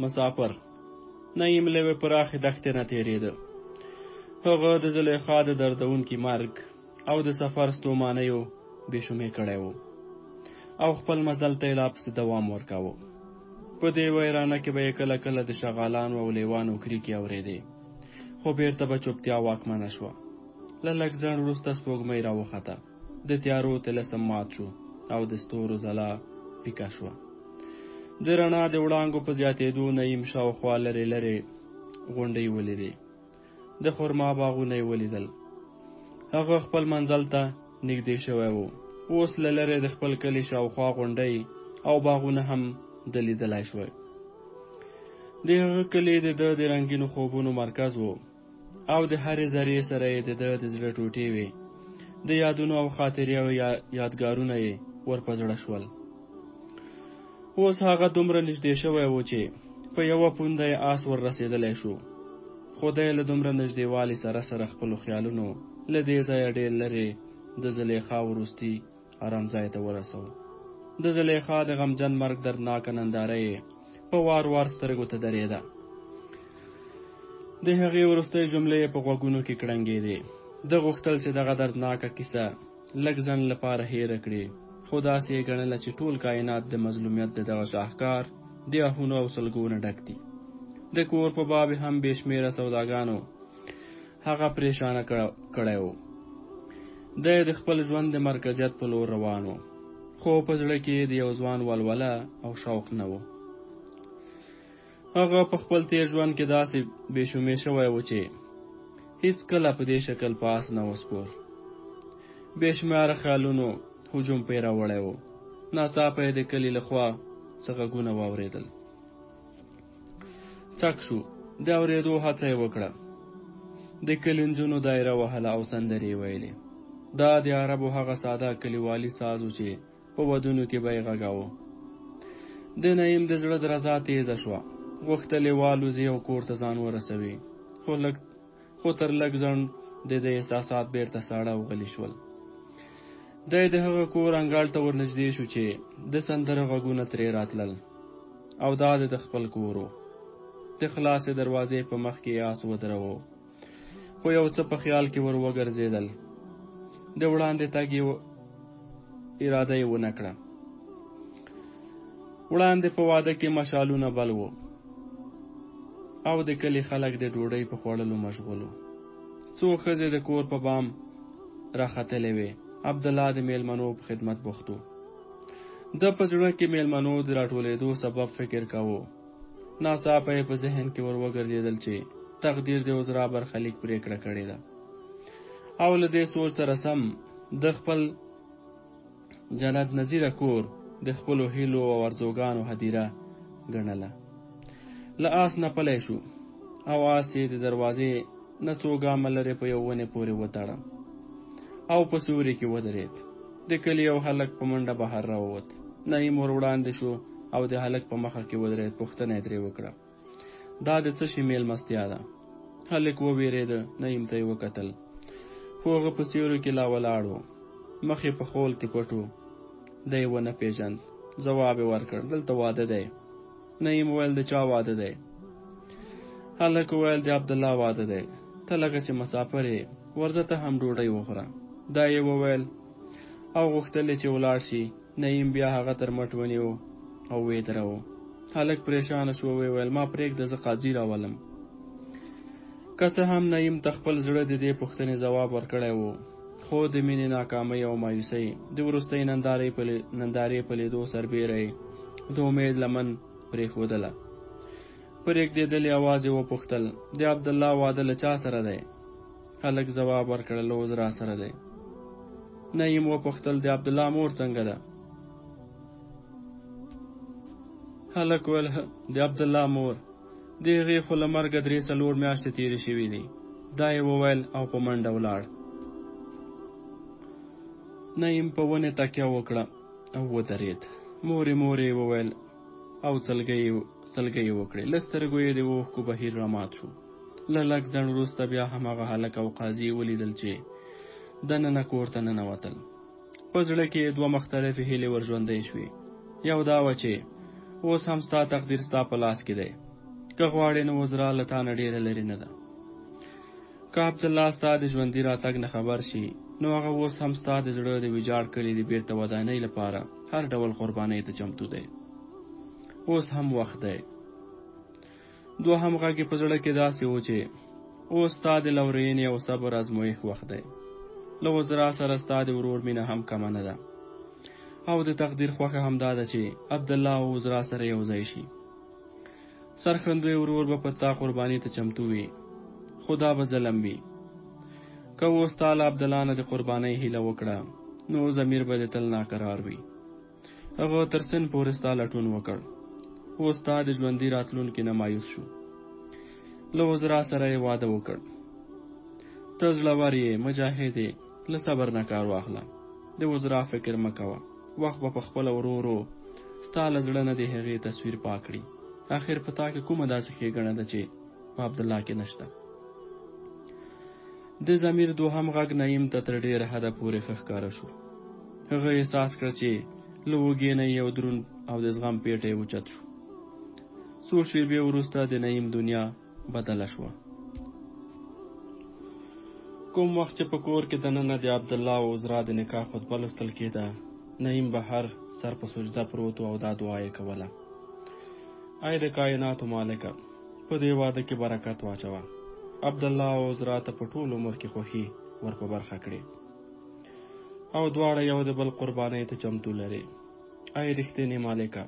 مسافر نعیم له یوې پراخې دښتې نه تېرېده. هغه د زلیخا د دردونکي مرګ او د سفر ستومانیو بېشمې کړی و او خپل مزل ته یې لا پسې دوام ورکاوه. په دې ویرانه کې به یې کله کله د شغالانو او لیوانو کریکې اورېدې، خو بېرته به چوپتیا واکمنه شوه. له لږ ځنډ وروسته سپوږمۍ راوخته، د تیارو طلسم مات شو او د ستورو ځلا پیکه شوه. د رڼا د وړانګو په زیاتېدو نعیم شاوخوا لرې لرې غونډۍ ولیدې. د خرما باغونه یې ولیدل. هغه خپل منزل ته نږدې شوی و. اوس له لرې د خپل کلي شاوخوا غونډۍ او باغونه هم د لیدلی شوی. د هغه کلي د ده د رنګینو خوبونو مرکز و او د هرې ذرې سره یې د ده د زړه ټوټې وې. د یادونو او خاطرې او یادګارونه یې ورپه زړه شول. اوس هغه دومره نږدې شوی و چې په یوه پونده یې آس ور رسېدلی شو، خو دی له دومره نږدېوالي سره سره خپلو خیالونو له دې ځایه ډېر لرې د زلیخا وروستي آرام ځای ته ورسوه. د زلیخا د غمجن مرګ دردناکه ننداره یې په وار وار سترګو ته درېده. د هغې وروستۍ جملې یې په غوږونو کې کړنګېدې. ده غوښتل چې دغه دردناکه کیسه لږ ځنډ لپاره هېره کړي، خو داسې یې ګڼله چې ټول کائنات د مظلومیت د دغه شاهکار د آهونو او سلګو نه ډک دي. د کور په باب هم بې شمېره سوداګانو هغه پریشانه کړی و. دی د خپل ژوند د مرکزیت په لور روان و، خو په زړه کې د یو ځوان ولوله او شوق نه و. هغه په خپل تېر ژوند کې داسې بې شمې شوی و چې هیڅ کله په دې شکل پاس نه و سپور. بې شماره خیالونو هجوم پرې راوړی و. ناڅاپه یې د کلي له خوا څه غږونه واورېدل. څک شو. د اورېدو هڅه یې وکړه. د کلي نجونو دایره وهله او سندرې یې ویلې. دا د عربو هغه ساده کلیوالي ساز و چې په ودونو کې به یې غږاوه. د نعیم د زړه درزا تېزه شوه. غوښتل یې والوځي او کور ته ځان ورسوي، خو تر لږ ځنډ د ده احساسات بیرته ساړه او غلي شول. دی د هغه کور انګړ ته ورنږدې شو چې د سندرو غږونه ترې راتلل، او دا د خپل کور و. د خلاصې دروازې په مخ کې آس ودروه، خو یو څه په خیال کې ور وګرځېدل. د وړاندې تګ اراده یې ونه کړه. وړاندې په واده کې مشالونه بل و او د کلي خلک د ډوډۍ په خوړلو مشغول و. څو ښځې د کور په بام راختلې وې. عبدالله د میلمنو په خدمت بوخت و. ده په زړه کې میلمنو د راټولېدو سبب فکر کاوه. ناڅاپه یې په ذهن کې ور وګرځېدل چې تقدیر د عذرا برخلیک پرېکړه کړې ده، او له دې سوچ سره سم د خپل جنت نظیره کور د خپلو هیلو او ارزوګانو هدیره ګڼله. له آس نه پلی شو او آس یې د دروازې نه څو ګامه لرې په یو ونې پورې وتړه او په سیوري کې ودرېد. د کلي یو هلک په منډه بهر راووت. نعیم ور وړاندې شو او د هلک په مخه کې ودرېد. پوښتنه یې ترې وکړه، دا د څه شي میلمستیا ده؟ هلک ووېرېده. نعیم ته یې وکتل، خو هغه په سیوري کې لا ولاړ و. مخ یې په خول کې پټ و. دی یې ونه پېژند. ځواب یې ورکړ، دلته واده دی. نعیم وویل، د چا واده دی؟ هلک وویل، د عبدالله واده دی. ته لکه چې مسافر یې، ورځه ته هم ډوډۍ وخوره. دا یې وویل او غوښتل چې ولاړ شي. نعیم بیا هغه تر مټ ونیو او ویې دروه. هلک پریشانه شو. ویل، ما پرېږده، زه قاضي راولم. که څه هم نعیم ته خپل زړه د دې پوښتنې ځواب ورکړی و، خو د مینې ناکامۍ او مایوسۍ د وروستۍ نندارې په لیدو سربیره د امید لمن پرېښودله. په رېږدېدلي اواز یې وپوښتل، د عبدالله واده له چا سره دی؟ هلک ځواب ورکړ، له عذرا سره دی. نعیم وپوښتل، د عبدالله مور څنګه ده؟ هلک ویل، د عبدالله مور، د هغې خو له مرګه 3-4 میاشتې تېرې شوي دي. دا یې وویل او په منډه ولاړ. نعیم په ونې تکیه وکړه او ودرېد. مور یې وویل او سلګۍ یې وکړې. له سترګو یې د اوښکو بهیر رامات شو. له لږ ځنډ وروسته بیا هماغه هلک او قاضي ولیدل چې دننه کور ته ننوتل. په زړه کې 2 مختلفې هیلې ورژوندۍ شوې. یو دا وه چې اوس هم ستا تقدیر ستا په لاس کې دی. که غواړې نو عذرا له تا نه ډېره لرې نه ده. که عبدالله ستا د ژوندي راتګ نه خبر شي نو هغه اوس هم ستا د زړه د ویجاړ کلي د بیرته ودانۍ لپاره هر ډول قربانۍ ته چمتو دی. اوس هم وخت دی. دوهم غږ یې په زړه کې داسې و چې اوس ستا د لورینې او صبر ازمویښت وخت دی. له عذرا سره ستا د ورور مینه هم کمه نه ده او د تقدیر خوښه هم دا ده چې عبدالله او عذرا سره یو ځای شي. سرخندوی ورور به پر تا قرباني ته چمتو وي، خو دا به ظلم وي. که اوس تا له عبدالله نه د قربانۍ هیله وکړه نو ضمیر به د تل ناقرار وي. هغه تر سن پورې ستا لټون وکړ، اوس ستا د ژوندي راتلونکي نه مایوس شو. له عذرا سره یې واده وکړ. ته زړور یې، مجاهد یې، له صبر نه کار واخله. د عذرا فکر مه کوه، وخت به په خپله ورو ورو ستا له زړه نه د هغې تصویر پاک کړي. آخر په تا کې کومه داسې ښېګڼه ده چې په عبدالله کې نشته. د ضمیر دوهم غږ نعیم ته تر ډېره حده پورې ښه ښکاره شو. هغه احساس کړ چې له اوږې نه یو دروند او د زغم پیټی اوچت شو. څو شېبې وروسته د نعیم دنیا بدله شوه. کوم وخت چې په کور کې دننه د عبدالله او عذرا د نکاح خطبه لوستل کېده، نعیم بهر سر په سجده پروت او دا دعا یې کوله: ای د کائناتو مالکه، په دې واده کې برکت واچوه. عبدالله او عذرا ته په ټول عمر کې خوښي ور په برخه کړې او دواړه یو د بل قربانۍ ته چمتو لري. ای رښتینې مالکه،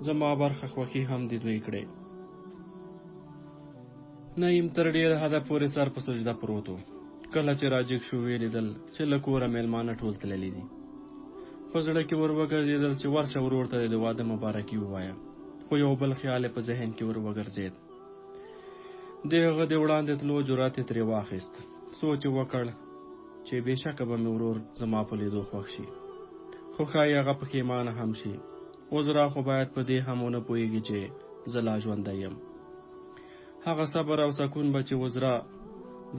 زما برخه خوښي هم دې دوی کړې. نعیم تر ډېره حده پورې سر په سجده پروت و. کله چې راجګ شو ویې لیدل چې له کوره میلمانه ټول تللي دي. په زړه کې ور وګرځېدل چې ورشه ورور ته د واده مبارکي ووایه، خو یو بل خیال په ذهن کې ور وګرځېد. د هغه د وړاندې تلو جرأت یې ترې واخیست. سوچ یې وکړ چې بېشکه به مې ورور زما په لیدو خوښ شي، خو ښایي هغه پښېمانه هم شي. عذرا خو باید په دې هم ونه پوهېږي چې زه لا ژوندی یم. هغه صبر او سکون به چې عذرا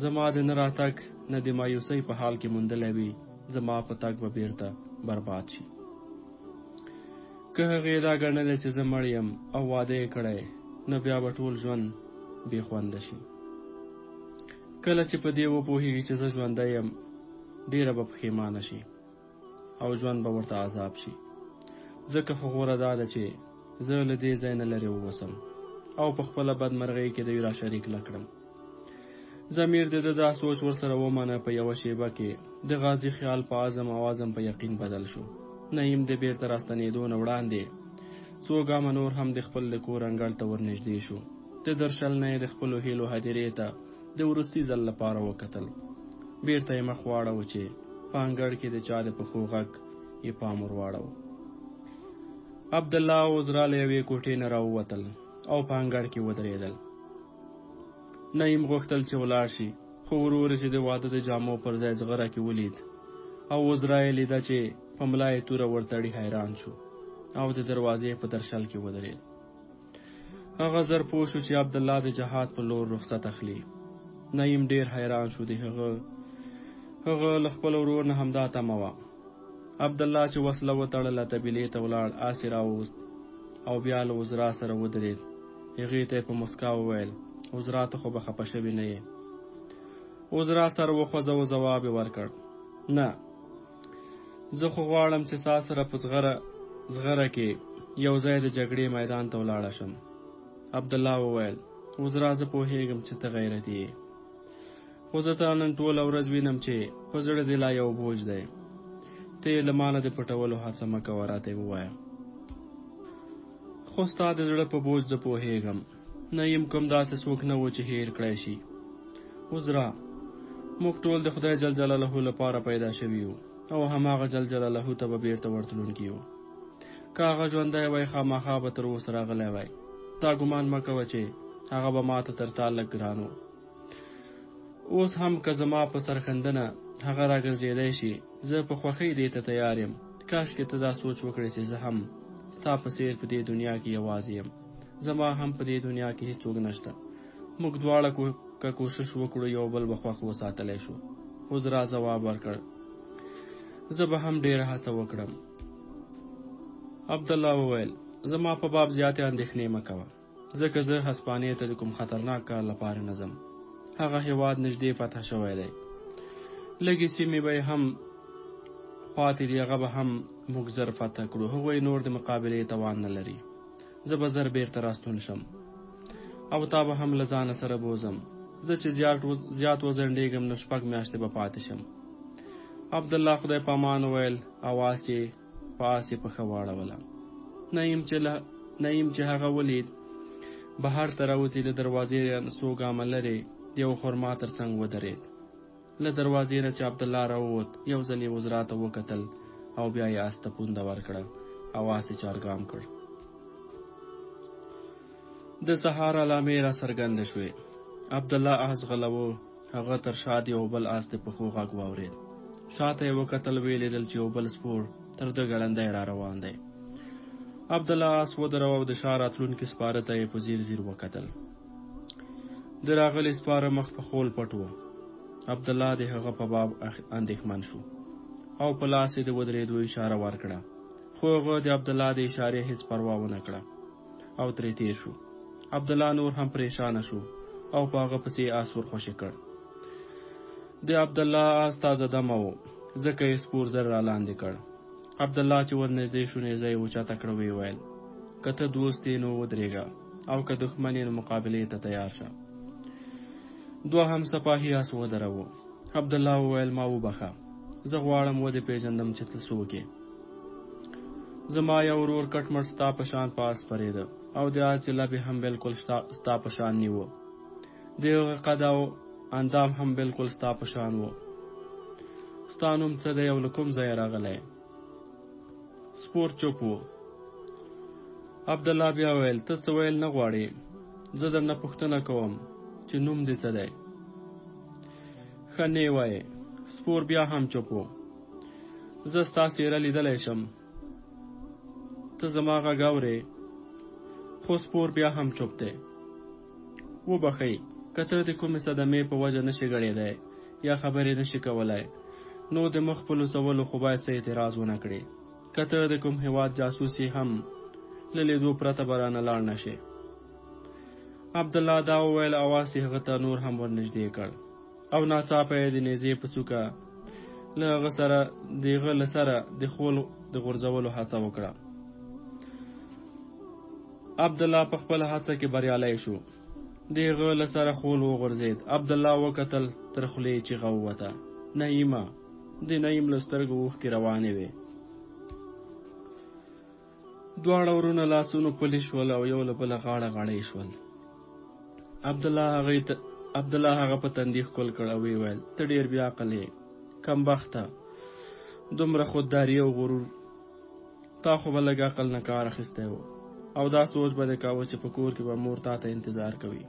زما د نه راتګ نه د مایوسۍ په حال کې موندلی وي، زما په تګ به بیرته برباد شي. که هغې دا ګڼلی چې زه مړ یم او واده یې کړی، نو بیا به ټول ژوند بې خونده شي. کله چې په دې وپوهېږي چې زه ژوندی یم، ډېره به پښېمانه شي او ژوند به ورته عذاب شي. ځکه خو غوره دا ده چې زه له دې ځای نه لرې ووسم او په خپله بدمرغۍ کې دوی را شریک نه کړم. ضمیر د ده دا سوچ ورسره ومنه. په یوه شیبه کې د غازي خیال په عزم او عزم په یقین بدل شو. نعیم د بیرته راستنېدو نه وړاندې څو ګامه نور هم د خپل د کور انګړ ته ورنږدې شو. د درشل نه یې د خپلو هیلو هدیرې ته د وروستي ځل لپاره وکتل. بیرته یې مخ واړو چې په انګړ کې د چا د پښو غږ یې پام ور واړو. عبدالله او عذرا له یوې کوټې نه راووتل او په انګړ کې ودرېدل. نعیم غوښتل چې ولاړ شي، خو ورور چې د واده د جامو پر ځای زغره کې ولید او عذرا یې لیده چې په ملا یې توره ورتړي. حیران شو او د دروازې په درشل کې ودرېد. هغه زر پوه شو چې عبدالله د جهاد په لور رخصت اخلي. نعیم ډېر حیران شو. د هغه له خپل ورور نه همدا تمه وه. عبدالله چې وسله وتړله طبیلې ته ولاړ، آس یې راووست او بیا له عذرا سره ودرېد. هغې ته یې په مسکا وویل: عذرا ته خو به خفه شوې نه یې؟ عذرا سر وخوځاوه. ځواب یې ورکړ: نه، زه خو غواړم چې تا سره په زغره کې یو ځای د جګړې میدان ته ولاړه شم. عبدالله وویل: عذرا زه پوهېږم چې ته غیرتي یې، خو زه تا نن ټوله ورځ وینم چې په زړه دې لا یو بوج دی. ته یې له ما نه د پټولو هڅه مه کوه، راته یې ووایه. خو ستا د زړه په بوج زه پوهېږم. نعیم کوم داسې څوک نه و چې هیر کړی شي. عذرا، موږ ټول د خدای جل جلاله لپاره پیدا شوي یو او هماغه جل جلاله ته به بیرته ورتلونکي یو. که هغه ژوندی وای، خامخا به تر اوسه راغلی وای. تا ګمان مه کوه چې هغه به ما ته تر تا لږ ګران و. اوس هم که زما په سرخندنه هغه راګرځېدی شي، زه په خوښۍ دې ته تیار یم. کاشکې ته دا سوچ وکړې چې زه هم ستا په څېر په دې دنیا کې یوازې یم. زما هم په دې دنیا کې هیڅوک نشته. موږ دواړه که کوشش وکړو یو بل به خوښ وساتلی شو. عذرا ځواب ورکړ: زه به هم ډېره هڅه وکړم. عبدالله وویل: زما په باب زیاتې اندېښنې مه کوه، ځکه زه هسپانیې ته د کوم خطرناک کار لپاره نه ځم. هغه هېواد نږدې فتح شوی دی. لږې سیمې به هم پاتې دي، هغه به هم موږ زر فتح کړو. هغوی نور د مقابلې توان نه لري. زه به زر بیرته راستون شم او تا به هم له ځانه سره بوزم. زه چې زیات وځنډېږم نو 6 میاشتې به پاتې شم. عبدالله خدای په امان وویل او آس یې په آس یې پښه واړوله. نعیم چې هغه ولید بهر ته راوځي، د دروازې څو ګامه لرې د یو خرما تر څنګ ودرېد. له دروازې نه چې عبدالله راووت، یو ځل یې وزرا ته وکتل او بیا یې آس ته پونده ورکړه او آس یې چارګام کړ. د سهار علامې را څرګندې شوې. عبدالله آس غلوه. هغه تر شا د یو بل آس د پښو غږ واورېد. شاته یې وکتل، ویې لیدل چې یو بل سپور تر ده ګړندی را روان دی. عبدالله آس ودروه او د شا راتلونکي سپاره ته یې په ځیر ځیر وکتل. د راغلي سپاره مخ په خول پټ و. عبدالله د هغه په باب اندېښمن شو او په لاس یې د ودرېدو اشاره ورکړه، خو هغه د عبدالله د اشارې هېڅ پروا ونه کړه او ترې تېر شو. عبدالله نور هم پریشانه شو او په هغه پسې آس ورخوشې کړ. د عبدالله آس تازه دمه و، ځکه یې سپور زر را لاندې کړ. عبدالله چې ورنږدې شو، نیزه یې اوچته کړه، ویې ویل: که ته دوست یې نو ودرېږه او که دښمن یې نو مقابلې ته تیار شه. 2 سپاهي آس ودروه. عبدالله وویل: ما وبخه، زه غواړم ودې پیژندم چې ته څوک یې. زما یو ورور کټ مټ ستا په شان په آس سپرېده او د آس جلبې هم بالکل ستا په شان نیوه. د هغه قد او اندام هم بالکل ستا په شان و. ستا نوم څه دی او له کوم ځایه راغلی؟ سپور چوپ و. عبدالله بیا ویل: ته څه ویل نه غواړې؟ زه درنه پوښتنه کوم چې نوم دې څه دی؟ ښه نه وایې. سپور بیا هم چوپ و. زه ستا څېره لیدلی شم، ته زما غږ اورې؟ خو سپور بیا هم چوپ دی. وبخئ، که ته د کومې صدمې په وجه نشي ګړېدی یا خبرې نشي کولی، نو د مخ په لوڅولو خو باید څه اعتراض ونه کړې. که ته د کوم هېواد جاسوس یې هم له لیدو پرته به رانه لاړ نه شې. عبدالله دا وویل او آس یې هغه ته نور هم ورنږدې کړ او ناڅاپه یې د نیزې په څوکه له هغه له سره د خول د غورځولو هڅه وکړه. عبدالله په خپله هڅه کې بریالی شو. د هغه له سره خول وغورځېد. عبدالله وکتل، تر خولې یې چیغه ووته: نعیمه! د نعیم له سترګو اوښکې روانې وې. دواړه ورونه لاسونو پلي شول او یو له بله غاړه غړۍ شول. عبدالله هغه په تندي ښکل کړ او ویې ویل: ته ډېر بې عقل یې، کمبخته، دومره خودداري او غرور. تا خو به لږ عقل نه کار اخیستی و او دا سوچ به دې کاوه چې په کور کې به مور تا ته انتظار کوي،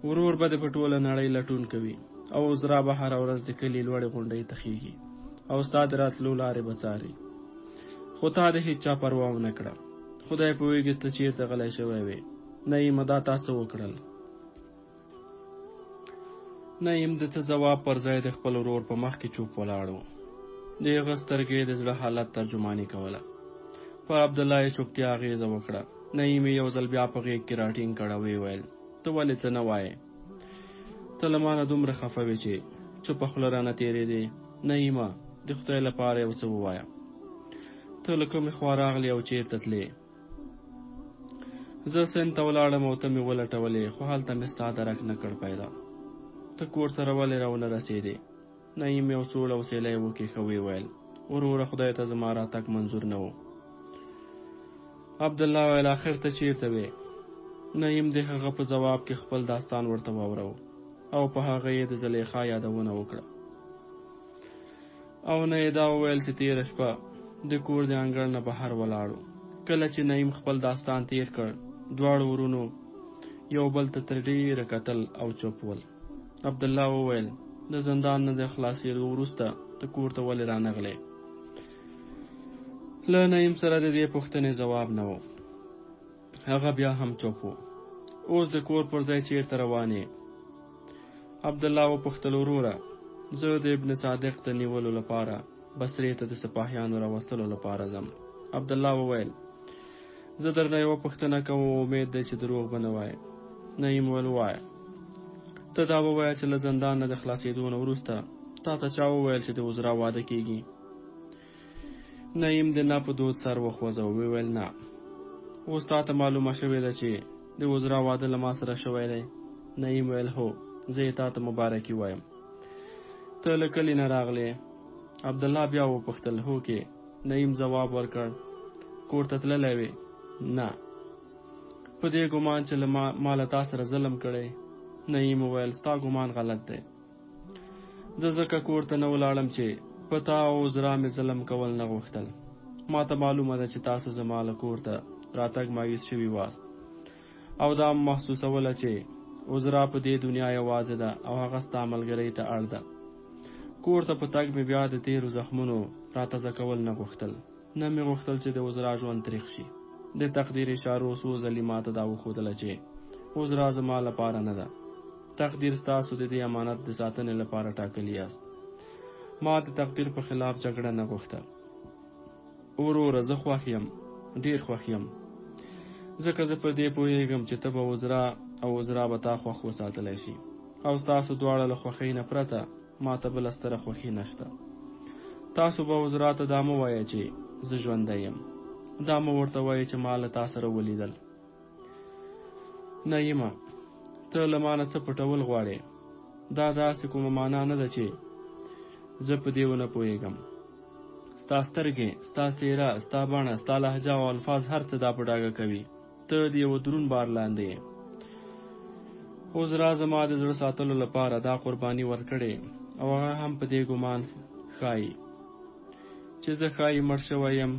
ورور به دې په ټوله نړۍ لټون کوي او عذرا به هره ورځ د کلي لوړې غونډۍ ته خیږي او ستا د راتلو لارې به څاري. خو تا د هېچا پروا ونه کړه. خدای پوهېږي ته چېرته غلی شوی وې. نعیمه! دا تا څه وکړل؟ نعیم د څه ځواب پر ځای د خپل ورور په مخ کې چوپ ولاړ و. د هغه سترګې د زړه حالت ترجماني کوله. پر عبدالله یې چوپتیا اغېزه وکړه. نعیم یو ځل بیا په غېږ کې راټینګ کړ او ویې ویل: ته ولې څه نه وایې؟ ته له مانه دومره خفه وې چې چوپه خوله رانه تېرېدې. نعیمه! د خدای لپاره یو څه ووایه. ته له کومې خوا راغلې او چېرته تلې؟ زه سند ته ولاړم او ته مې ولټولې، خو هلته مې ستا درک نه کړ پیدا. ته کور سره ولې راونه رسېدې؟ نعیم یو سوړ حوصله یې وکېښه، ویې ویل: وروره، خدای ته زما راتګ منظور نه و. عبدالله ویل: آخر ته چېرته وې؟ نعیم د هغه په ځواب کې خپل داستان ورته واورو او په هغه یې د زلیخا یادونه وکړه. او نه یې دا وویل چې تېره شپه د کور د انګړ نه بهر ولاړو. کله چې نعیم خپل داستان تیر کړ، دواړو ورونو یو بل ته تر ډېره کتل او چوپ ول. عبدالله وویل: د زندان نه د خلاصېدو وروسته ته کور ته ولې رانغلې؟ له نعیم سره د دې پوښتنې ځواب نه و. هغه بیا هم چوپ و. اوس د کور پر ځای چېرته روان یې؟ عبدالله وپوښتل: وروره، زه د ابن صادق د نیولو لپاره بصرې ته د سپاهیانو راوستلو لپاره ځم. عبدالله وویل: زه درنه یوه پوښتنه کوم او امید دی چې دروغ به نه وایې. نعیم وویل ووایه. ته دا ووایه چې له زندان نه د خلاصېدو نه وروسته تا ته چا وویل چې د عذرا واده کېږي؟ نعیم د نه په دود سر وخوځه او وویل نه. اوس تا ته معلومه شوې ده چې د عذرا واده له ما سره شوی دی؟ نعیم ویل هو، زه یې تا ته مبارکي وایم. ته له کلي نه راغلې؟ عبدالله بیا وپوښتل. هو کې. نعیم ځواب ورکړ. کور ته تللی وې؟ نه. په دې ګمان چې له ما له تا سره ظلم کړی؟ نعیم وویل ستا ګمان غلط دی. زه ځکه کور ته نه ولاړم چې په تا او عذرا مې ظلم کول نه غوښتل. ما ته معلومه ده چې تاسو زما له کور ته راتګ مایوس شوي واست او دا محسوسوله چې عذرا په دې دنیا یوازې ده او هغه ستا ملګرۍ ته اړ ده. کور ته په تګ مې بیا د تیرو زخمونو راتازه کول نه غوښتل. نه مې غوښتل چې د عذرا ژوند تریخ شي. د تقدیر اشارو څو ځلې ما ته دا وښودله چې عذرا زما لپاره نه ده. تقدیر ستاسو د دې امانت د ساتنې لپاره ټاکلی یاست. ما د تقدیر په خلاف جګړه نه غوښته. وروره زه خوښ یم، ډیر خوښ یم، ځکه زه په دې پوهیږم چې ته به عذرا او عذرا به تا خوښ وساتلی شي او ستاسو دواړه له خوښۍ نه پرته ما ته بله ستره خوښي نشته. تاسو به عذرا ته دا مه وایه چې زه ژوندی یم. دا مه ورته وایه چې ما له تا سره ولیدل. نعیمه، ته له ما نه څه پټول غواړې؟ دا داسې کومه معنا نه ده چې زه په دې ونه پوهیږم. ستا سترګې، ستا څېره، ستا بڼه، ستا لهجه او الفاظ هر څه دا په ډاګه کوي. ته د یو دروند بار لاندې یې. عذرا زما د زړه ساتلو لپاره دا قرباني ورکړې او هغه هم په دې ګمان ښایي چې زه ښایي مړ شوی یم.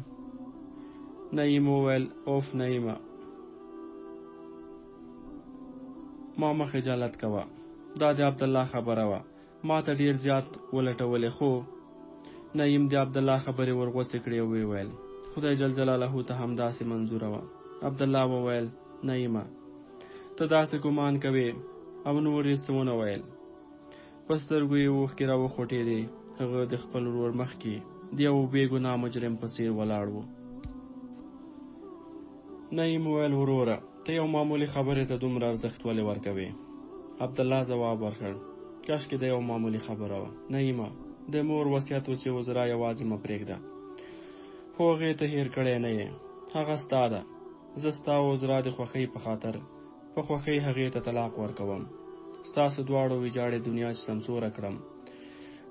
نعیم وویل اوف نعیمه، ما مه خجالت کوه. دا د عبدالله خبره وه. ما ته ډیر زیات ولټولې خو نعیم د عبدالله خبرې ورغوڅې کړې او وویل خدای جل جلاله ته همداسې منظوره وه. عبدالله وویل نعیمه، ته داسې ګمان کوې او نور یې څه ونه ویل. په سترګو یې اوښکې راوخوټېدې. هغه د خپل ورور مخ کې د یو بې ګناه مجرم په څېر ولاړ و. نعیم وویل وروره، ته یو معمولي خبرې ته دومره ارزښت ولې ورکوې؟ عبدالله ځواب ورکړ کاشکې د یو معمولي خبره وه. نعیمه، د مور وصیت و چې عذرا یوازې مه پرېږده. خو هغې ته هېر کړی نه یې. هغه ستا ده. زه ستا او عذرا د خوښۍ په خاطر په خوښۍ هغې ته طلاق ورکوم. ستاسو دواړو ویجاړې دنیا چې سمسوره کړم،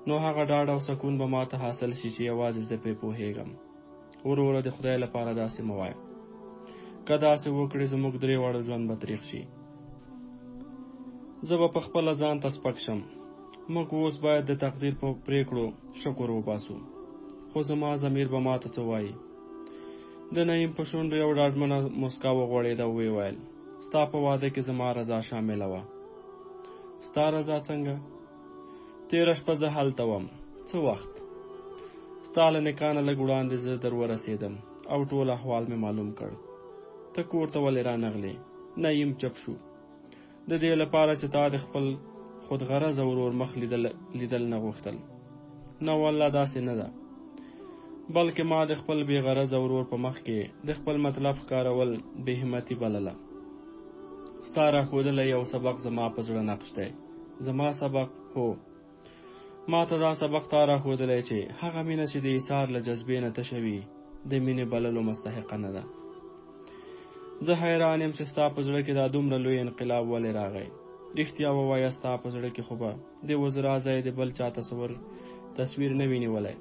نو هغه ډاډ او سکون به ما ته حاصل شي چې یوازې زه پرې پوهېږم. وروره د خدای لپاره داسې مه وایه. که داسې وکړې زموږ درې واړو ژوند به تریخ شي. زه به په خپله ځان ته سپک شم. موږ اوس باید د تقدیر په پرېکړو شکر وباسو. خو زما ضمیر به ما ته څه وایي؟ د نعیم په شونډو یو ډاډمنه مسکا وغوړېده او ویې ویل ستا په واده کې زما رضا شامله وه. ستا رضا څنګه؟ تېره شپه زه هلته وم. څه وخت؟ ستا له نکاح نه لږ وړاندې زه در ورسېدم او ټول احوال مې معلوم کړ. ته کور ته ولې رانغلې؟ نعیم چپ شو. د دې لپاره چې تا د خپل خودغرضه ورور مخ لیدل نه غوښتل. نه والله داسې نه ده، بلکې ما د خپل بې غرضه ورور په مخ کې د خپل مطلب ښکارول بې همتي بلله. ستا راښودلی یو سبق زما په زړه نقش دی. زما سبق؟ هو، ما ته دا سبق تا راښودلی چې هغه مینه چې د ایثار له جذبې نه تشه وي د مینې بللو مستحقه نه ده. زه حیران یم چې ستا په زړه کې دا دومره لوی انقلاب ولې راغی. رښتیا ووایه، ستا په زړه کې خو به د عذرا ځای د بل چا تصویر نه وي نیولی.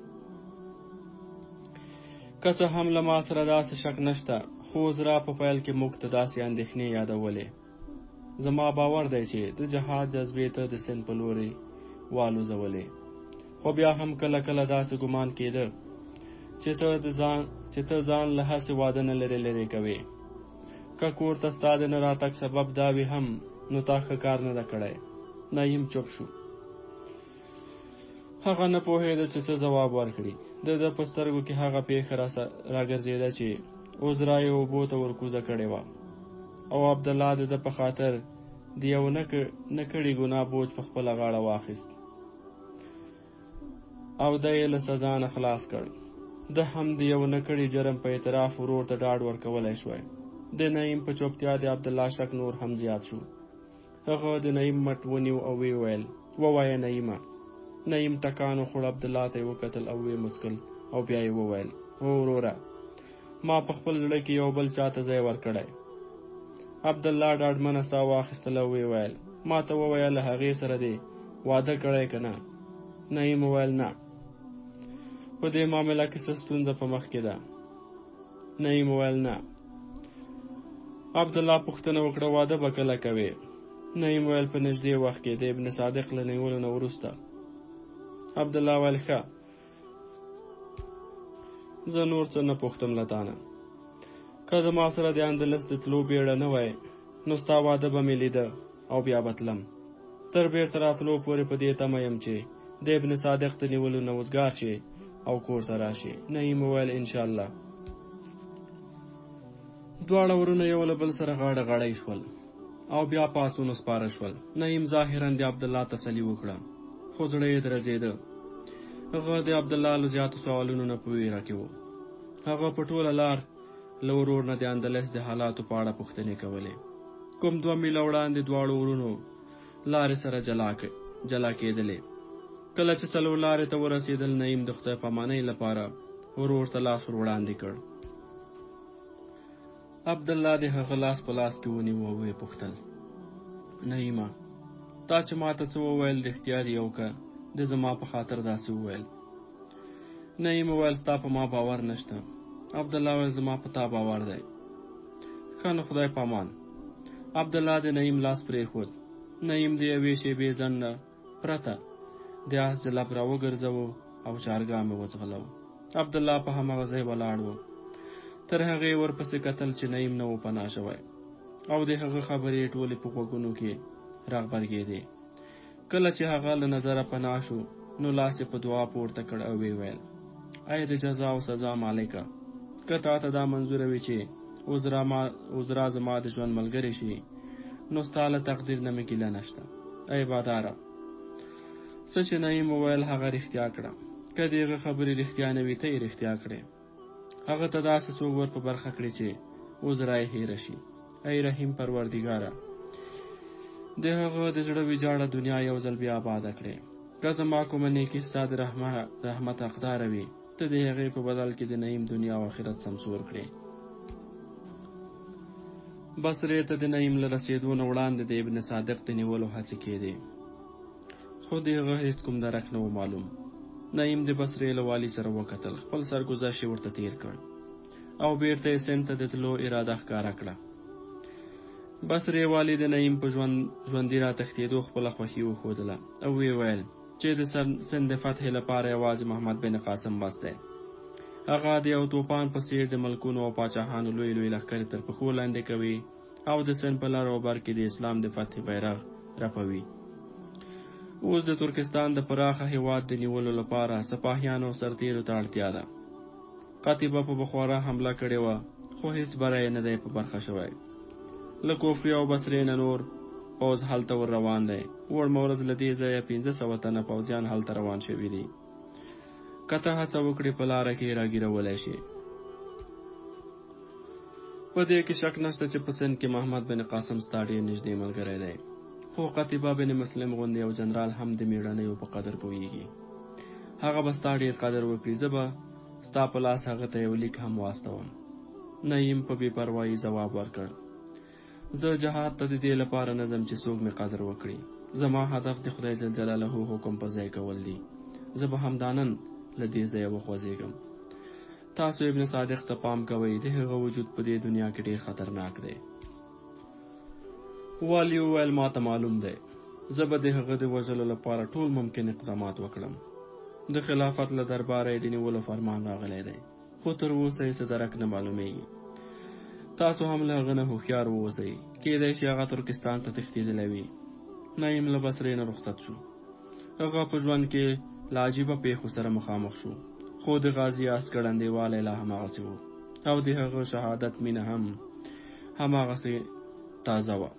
که څه هم له ما سره داسې شک نشته، خو عذرا په پیل کې موږ ته داسې اندېښنې یادولې. زما باور دی چې د جهاد جذبې ته د سیند په لوري والوزولې. خو بیا هم کله کله داسې ګمان کېده چې ته ځان له هسې واده نه لرې کوې. که کور ته ستا د نه راتګ سبب دا وي هم، نو تا ښه کار نه ده کړی. نعیم چپ شو. هغه نه پوهېده چې څه ځواب ورکړي. د ده په سترګو کې هغه پېښه راګرځېده چې عذرا یې اوبو ته ورکوزه کړې وه او عبدالله د ده په خاطر د یو نه کړي ګناه بوج په خپله غاړه واخیست او ده یې له سزا نه خلاص کړ. ده هم د یو نه کړي جرم په اعتراف ورور ته ډاډ ورکولی شوی. د نعیم په چوپتیا د عبدالله شک نور هم زیات شو. هغه د نعیم مټ ونیو او وی ویل ووایه نعیمه. نعیم ټکان وخوړ، عبدالله ته یې وکتل او ویې مسکل او بیا یې وویل هو وروره، ما په خپل زړه کې یو بل چاته ځای ورکړی. عبدالله ډاډمنه ساه واخیستله او ویې ویل ما ته ووایه له هغې سره دې واده کړی که نه؟ نعیم وویل نه، په دې معامله کې څه ستونزه په مخ کې ده. نعیم وویل نه. عبدالله پوښتنه وکړه واده به کله کوې؟ نعیم ویل په نږدې وخت کې د ابن صادق له نیولو نه وروسته. عبدالله ویل ښه، زه نور څه نه پوښتم له تانه. که زما سره د اندلس د تلو بیړه نه وای نو ستا واده به مې لیده او بیا به تلم. تر بیرته راتلو پورې په دې تمه یم چې د ابن صادق د نیولو نه وزګار شي او کور ته راشي. نعیم وویل انشاءالله. دواړه ورونه یو له بل سره غاړه غړی شول او بیا پاسونو سپاره شول. نعیم ظاهرا د عبدالله تسلي وکړه خو زړه یې درزېده. هغه د عبدالله له زیاتو سوالونو نه په ویره کې و. هغه په ټوله لار له ورور نه د اندلس د حالاتو په اړه پوښتنې کولې. کوم 2 میله وړاندې دواړو ورونو لارې سره جلا کېدلې. کله چې څلور لارې ته ورسېدل، نعیم د خدای پامانۍ لپاره ورور ته لاس ور وړاندې کړ. عبدالله د هغه لاس په لاس کې ونیو او ویې پوښتل نعیمه، تا چې ماته څه وویل رښتیا دي او که د زما په خاطر داسې وویل؟ نعیم وویل ستا په ما باور نشته. عبدالله ویل زما په تا باور دی. ښه نو خدای پامان. عبدالله د نعیم لاس پرېښود. نعیم د یوې شېبې ځنډ نه پرته د آس جلب را وګرځوه او چارګاه مې وځغلو. عبدالله په هماغه ځای ولاړ و. تر هغې ورپسې کتل چې نعیم نه و پناه شوی او د هغه خبرې ټولې په غوږونو کې راغبرګېدې. کله چې هغه له نظره پناه شو نو لاس یې په دعا پورته کړ او ویې ویل ای د جزا او سزا مالکه، که تا ته دا منظوره وي چې عذرا زما د ژوند ملګری شي نو ستا له تقدیر نه مې ګیله نشته. ای باداره، څه چې نعیم وویل هغه رښتیا کړه. که د هغه خبرې رښتیا نه وي ته یې رښتیا کړې. هغه ته داسې څوک ور په برخه کړي چې عذرا یې هېره شي. ای رحیم پروردګاره، د هغه د زړه ویجاړه دنیا یو ځل بیا آباده کړې. که زما کومه نیکي ستا د رحمت حقداره وي ته د هغې په بدل کې د نعیم دنیا او آخرت سمسور کړې. بصرې ته د نعیم له رسېدو نه وړاندې د ابن صادق د نیولو هڅې کېدې خو د هغه هېڅ کوم درک نه و معلوم. نعیم د بصرې له والي سره وکتل، خپل سرګذشت یې ورته تیر کړ او بیرته یې سند ته د تلو اراده ښکاره کړه. بصرې والي د نعیم په ژوندي را تښتېدو خپله خوښي وښودله او ویې ویل چې د سند د فتحې لپاره یوازې محمد بن قاسم بس دی. هغه د یو توپان په څېر د ملکونو او پاچاهانو لوی لښکرې تر پښو لاندې کوي او د سند په لر او بر کې د اسلام د فتحې بیرغ رپوي. اوس د ترکستان د پراخه هېواد د نیولو لپاره سپاهیانو او سرتېرو ته اړتیا ده. قطبه په بخارا حمله کړې وه خو هېڅ بری نه دی په برخه شوی. له کوفې او بصرې نه نور پوځ هلته ور روان دی. وړمه ورځ له دې ځایه 500 تنه پوځیان هلته روان شوي دي. که ته هڅه وکړې په لاره کې راګیرولی شي. په دې کې شک نشته چې په سند کې محمد بن قاسم ستا ډېر نږدې ملګری دی، خو قطبه بن مسلم غوندې یو جنرال هم د مېړنیو په قدر پوهیږي. هغه به ستا ډېر قدر وکړي. زه به ستا په لاس هغه ته یو لیک هم واستوم. نعیم په بې پروایي ځواب ورکړ زه جهاد ته د دې لپاره نه ځم چې څوک مې قدر وکړي. زما هدف د خدای جل جلاله حکم په ځای کول دي. زه به همدانن له دې ځایه وخوځېږم. تاسو ابن صادق ته پام کوئ، د هغه وجود په دې دنیا کې ډېر خطرناک دی. والي وویل ما ته معلوم دی. زه به د هغه د وژلو لپاره ټول ممکن اقدامات وکړم. د خلافت له درباره یې د نیولو فرمان راغلی دی خو تر اوسه یې څه درک نه معلومیږي. تاسو هم له هغه نه هوښیار واوسئ، کېدای شي هغه ترکستان ته تښتېدلی وي. نعیم له بصرې نه رخصت شو. هغه په ژوند کې له عجیبه پیښو سره مخامخ شو، خو د غازي آس ګړندېوالی لا هماغسې و او د هغه شهادت مینه هم هماغسې تازه وه.